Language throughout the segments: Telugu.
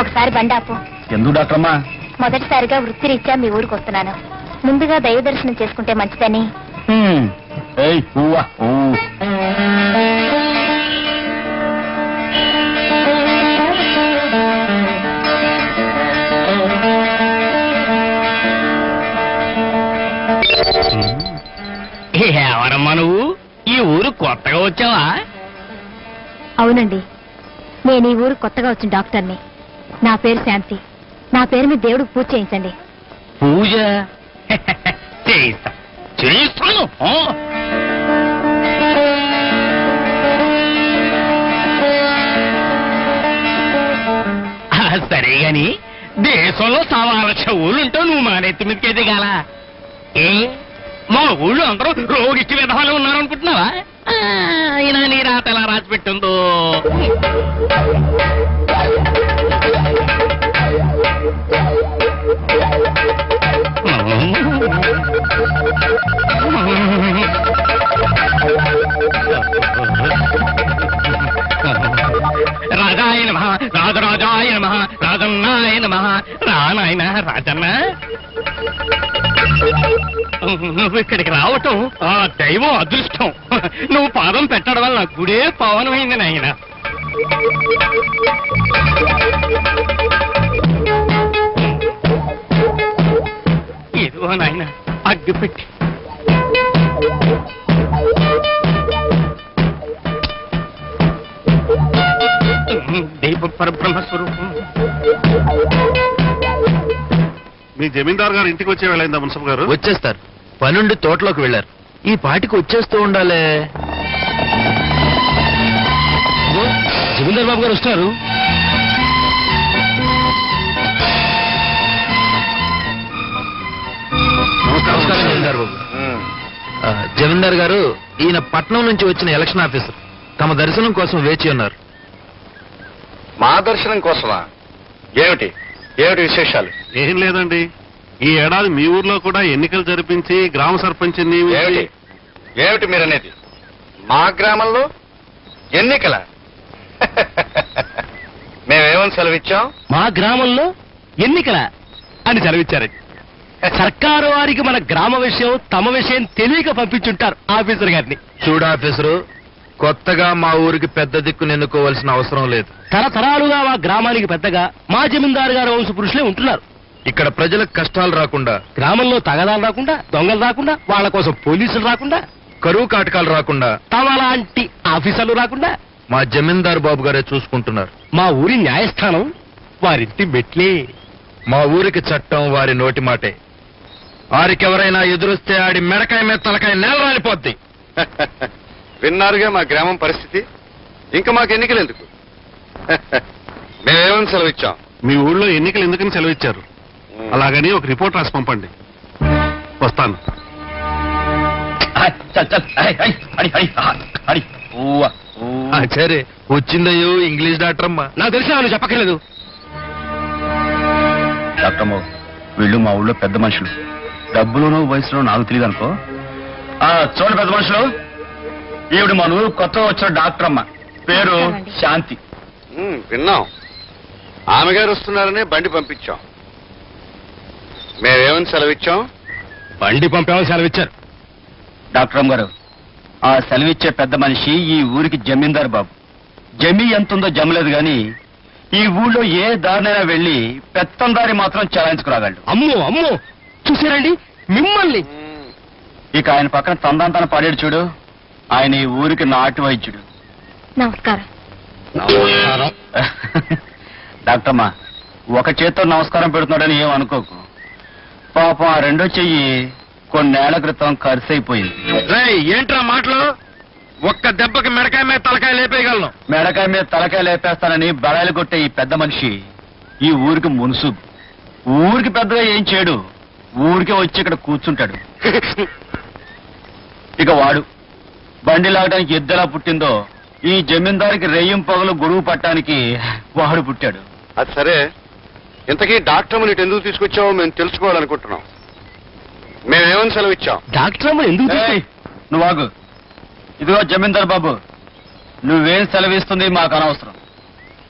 ఒకసారి బండాపు. ఎందుకు డాక్టర్ అమ్మా? మొదటిసారిగా వృత్తిరీత్యా మీ ఊరికి వస్తున్నాను. ముందుగా దైవ దర్శనం చేసుకుంటే మంచిదని. ఎవరమ్మా నువ్వు? ఈ ఊరు కొత్తగా వచ్చావా? అవునండి, నేను ఈ ఊరు కొత్తగా వచ్చిన డాక్టర్ని. నా పేరు శాంతి. నా పేరు మీద దేవుడికి పూజ చేయించండి. పూజ చేయిస్తాను. సరే గాని దేశంలో 1,00,000 ఊళ్ళుంటూ నువ్వు మా నెత్తి మీదకే దిగాల? ఏ మా ఊళ్ళో అందరూ రోగిచ్చి విధాలు ఉన్నారనుకుంటున్నావా? అయినా నీ రాత ఎలా రాసి పెట్టిందో. రాజాయ నమః, రాజరాజాయ నమః, రాజన్నాయ నమః. రానాయన రాజన్న, నువ్వు ఇక్కడికి రావటం ఆ దైవం అదృష్టం. నువ్వు పాదం పెట్టడం వల్ల నా గుడే పవనమైంది నాయన. ఇదిగో నాయన అగ్గి పెట్టి. దీప పరబ్రహ్మస్వరూపం. మీ జమీందారు గారు ఇంటికి వచ్చే వెళ్ళైందా మున్సబ్ గారు? వచ్చేస్తారు. పనుండి తోటలోకి వెళ్ళారు. ఈ పాటికి వచ్చేస్తూ ఉండాలే. జమీందార్ బాబు గారు వస్తున్నారు. నమస్కారం జమీందార్ బాబు. జమీందార్ గారు, ఈయన పట్నం నుంచి వచ్చిన ఎలక్షన్ ఆఫీసర్. తమ దర్శనం కోసం వేచి ఉన్నారు. మా దర్శనం కోసమా? ఏమిటి ఏమిటి విశేషాలు? ఏం లేదండి, ఈ ఏడాది మీ ఊర్లో కూడా ఎన్నికలు జరిపించి గ్రామ సర్పంచ్ ఏమిటి ఏమిటి మీరనేది? మా గ్రామంలో ఎన్నికల? మేమేమని సెలవిచ్చాం? మా గ్రామంలో ఎన్నికల అని సెలవిచ్చారండి. సర్కారు వారికి మన గ్రామ విషయం తమ విషయం తెలియక పంపించుంటారు ఆఫీసర్ గారిని. చూడు ఆఫీసరు, కొత్తగా మా ఊరికి పెద్ద దిక్కును ఎన్నుకోవాల్సిన అవసరం లేదు. తరతరాలుగా మా గ్రామానికి పెద్దగా మా జమీందారు గారు వంశ పురుషులే ఉంటున్నారు. ఇక్కడ ప్రజలకు కష్టాలు రాకుండా, గ్రామంలో తగదాలు రాకుండా, దొంగలు రాకుండా, వాళ్ళ కోసం పోలీసులు రాకుండా, కరువు కాటకాలు రాకుండా, తమలాంటి ఆఫీసర్లు రాకుండా మా జమీందారు బాబు గారే చూసుకుంటున్నారు. మా ఊరి న్యాయస్థానం వారింటి మెట్లే. మా ఊరికి చట్టం వారి నోటి మాటే. వారికెవరైనా ఎదురొస్తే ఆడి మెడకాయ మీద తలకాయ నేల రాలిపోద్ది. విన్నారుగా మా గ్రామం పరిస్థితి. ఇంకా మాకు ఎన్నికలు ఎందుకు? మేమేమని సెలవిచ్చాం? మీ ఊళ్ళో ఎన్నికలు ఎందుకని సెలవిచ్చారు? అలాగని ఒక రిపోర్ట్ రాసి పంపండి. వస్తాను. సరే, వచ్చిందయ్యో ఇంగ్లీష్ డాక్టర్ అమ్మా. నాకు తెలిసిన వాళ్ళు చెప్పక్కర్లేదు. డాక్టర్ అమ్మ, వీళ్ళు మా ఊళ్ళో పెద్ద మనుషులు. డబ్బులోనూ వయసులో నాకు తెలియదు అనుకో. చూడండి పెద్ద మనుషులు, ఈవిడ మన ఊరు కొత్తగా వచ్చిన డాక్టర్ అమ్మ. పేరు శాంతి. విన్నాం. ఆమె గారు వస్తున్నారని బండి పంపించాం. మేమేమని సెలవిచ్చాం? బండి పంపేమని సెలవిచ్చారు. డాక్టర్ అమ్మ గారు, ఆ సెలవిచ్చే పెద్ద మనిషి ఈ ఊరికి జమీందారు బాబు. జమీ ఎంతుందో జమలేదు గాని ఈ ఊళ్ళో ఏ దారినైనా వెళ్లి పెత్తందారి మాత్రం చలాయించుకురాగలడు. అమ్మో అమ్మో, చూసారండి మిమ్మల్ని. ఇక ఆయన పక్కన తందాంతాన పడేడు చూడు, ఆయన ఈ ఊరికి నాటు వైద్యుడు. నమస్కారం. డాక్టర్ అమ్మా, ఒక చేత్తో నమస్కారం పెడుతున్నాడని ఏం అనుకోకు. పాపం ఆ రెండో చెయ్యి కొన్నేళ్ల క్రితం ఖర్చు అయిపోయింది. ఏంట్రా మాటలు? ఒక్క దెబ్బకి మెడకాయ మీద తలకాయ లేపేయగలను. మెడకాయ మీద తలకాయ లేపేస్తానని బడాయిలు కొట్టే ఈ పెద్ద మనిషి ఈ ఊరికి మున్సుబ్. ఊరికి పెద్దగా ఏం చేయడు, ఊరికే వచ్చి ఇక్కడ కూర్చుంటాడు. ఇక వాడు బండి లాగడానికి ఎద్దెలా పుట్టిందో ఈ జమీందారికి రెయ్యం పొగలు గొడుగు పట్టడానికి వాడు పుట్టాడు. అది సరే, ఇంతకీ డాక్టర్ నీటి ఎందుకు తీసుకొచ్చావో మేము తెలుసుకోవాలనుకుంటున్నాం. మేమేమని సెలవిచ్చాం? డాక్టర్ అమ్మ ఎందుకు? నువ్వు ఆగు. ఇదిగో జమీందార్ బాబు, నువ్వేం సెలవిస్తుంది మాకు అనవసరం.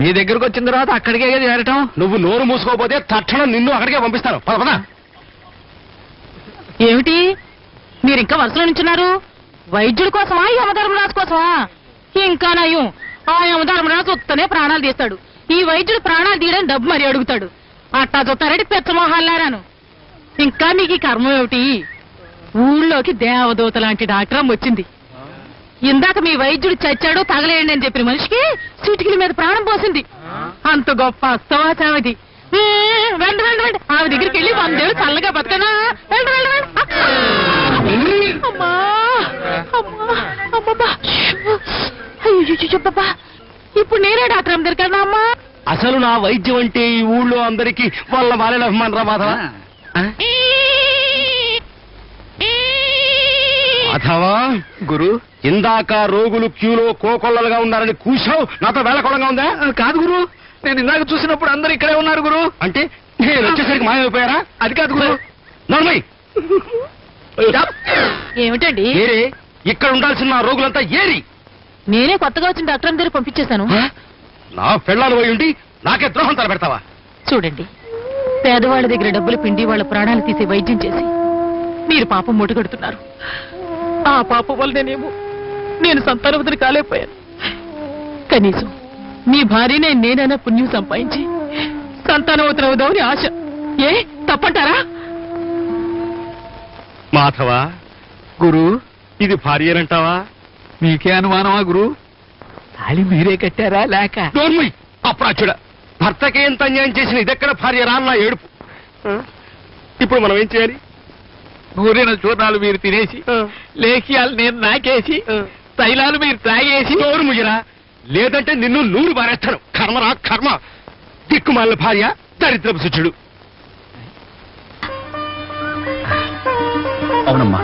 మీ దగ్గరకు వచ్చిన తర్వాత అక్కడికే చేరటం. నువ్వు నోరు మూసుకోకపోతే తక్షణం నిన్ను అక్కడికే పంపిస్తాను. పద పద. ఏమిటి మీరింకా వరుసలో నుంచున్నారు? వైద్యుడి కోసమా యమధర్మరాజు కోసమా? ఇంకా నయం, ఆ యమధర్మరాజు వస్తేనే ప్రాణాలు తీస్తాడు, ఈ వైద్యుడు ప్రాణాలు తీయడం డబ్బు మరి అడుగుతాడు. అట్టా చూస్తారంటే పెచ్చమోహాలారాను. ఇంకా మీకు ఈ కర్మ ఏమిటి? ఊళ్ళోకి దేవదూత లాంటి డాక్టర్ వచ్చింది. ఇందాక మీ వైద్యుడు చచ్చాడు తగలేయండి అని చెప్పిన మనిషికి చిటికల మీద ప్రాణం పోసింది. అంత గొప్ప అస్తవాచామది. వెంట వెంట వెంట ఆమె దగ్గరికి వెళ్ళి 100 ఏళ్ళు చల్లగా బతకనా? వెంట వెంట వెంట. అమ్మా అమ్మా అమ్మబ్బా, అయ్యో ఇప్పుడు నేనే డాక్టర్ అమ్మ దగ్గరికి వెళ్దా అమ్మా? అసలు నా వైద్యం అంటే ఈ ఊళ్ళో అందరికీ వాళ్ళ బాలే అభిమానరా మాధవ? మాధవా గురు, ఇందాక రోగులు క్యూలో కోకొల్లలుగా ఉన్నారని కూశావు, నాతో వేళకోళంగా ఉందా? కాదు గురు, నేను ఇందాక చూసినప్పుడు అందరు ఇక్కడే ఉన్నారు గురు. అంటే నేను వచ్చేసరికి మాయమైపోయారా? అది కాదు గురు. నర్మయ్, ఏమిటండి? ఏరే ఇక్కడ ఉండాల్సిన నా రోగులంతా ఏరి? నేనే కొత్తగా వచ్చిన డాక్టర్ దగ్గర పంపించేశాను. నా పెళ్ళాలు పోయి ఉండి నాకే ద్రోహం తలపెడతావా? చూడండి, పేదవాళ్ళ దగ్గర డబ్బులు పిండి వాళ్ళ ప్రాణాలు తీసే వైద్యం చేసి మీరు పాపం మూటగడుతున్నారు. ఆ పాపం వల్లనేమో నేను సంతానవతిని కాలేకపోయాను. కనీసం మీ భార్యనే నేనైనా పుణ్యం సంపాదించి సంతానవతిని అవుదామని ఆశ. ఏ తప్పంటారా? మాధవా గురు, ఇది భార్యనంటావా? మీకే అనుమానమా గురు? తాళి మీరే కట్టారా లేక? నోర్మయ్, అప్రాచుడ, భర్తకి ఎంత అన్యాయం చేసిన ఇదెక్కడ భార్య రాన్న ఏడుపు. ఇప్పుడు మనం ఏం చేయాలి? నూరిన చూర్ణాలు మీరు తినేసి, లేఖ్యాలు నేను నాకేసి, తైలాలు మీరు తాగేసి. నోరు ముయ్యరా, లేదంటే నిన్ను నూరు బారేస్తాను. కర్మరా కర్మ, దిక్కుమాలిన భార్య, దరిద్రపు శుచుడు. అవునమ్మా,